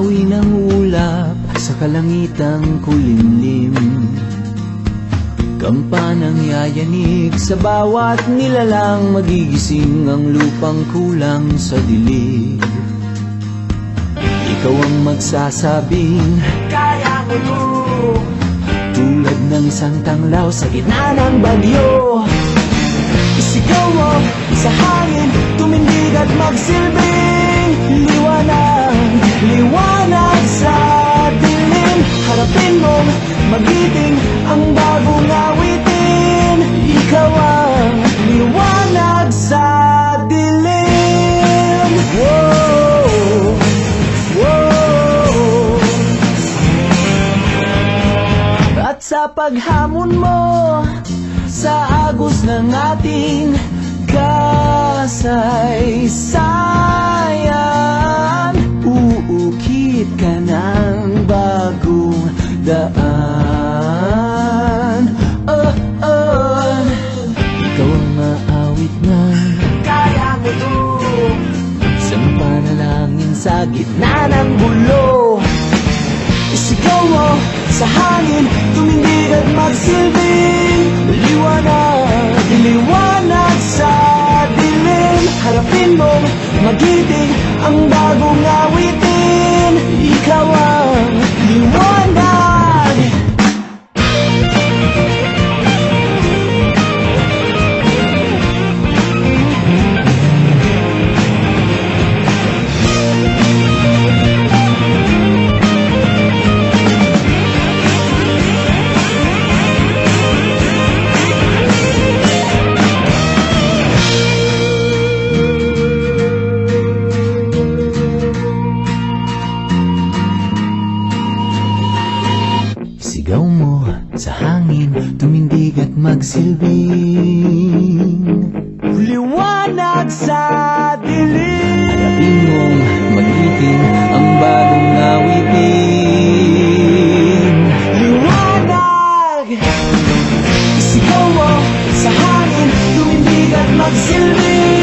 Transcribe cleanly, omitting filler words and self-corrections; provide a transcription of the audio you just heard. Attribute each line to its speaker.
Speaker 1: Bumawi ng ulap sa kalangitang kulimlim. Kampanang yayanig sa bawat nilalang, magigising ang lupang kulang sa dilig. Ikaw ang magsasabing kaya mo to, tulad ng isang tanglaw sa gitna ng bagyo. Isigaw mo sa hangin, tumindig at magsilbing liwanag, liwanag sa dilim. Harapin mong magiting ang bagong awitin. Ikaw ang liwanag sa dilim. Whoa, whoa. At sa paghamon mo sa agos ng ating kasaysayan, uukit ka ng bagong daan. Ikaw ang maawit na kaya mo to, isang panalangin sa gitna ng gulo. Isigaw mo sa hangin, tumindig at magsilbing liwanag, liwanag sa dilim. Harapin mong magiting ang bagong awitin. Ikaw ang liwanag. Sigaw mo sa hangin, tumindig at magsilbing liwanag sa dilim. Harapin mong magiting ang bagong awitin. Liwanag! Sigaw mo sa hangin, tumindig at magsilbing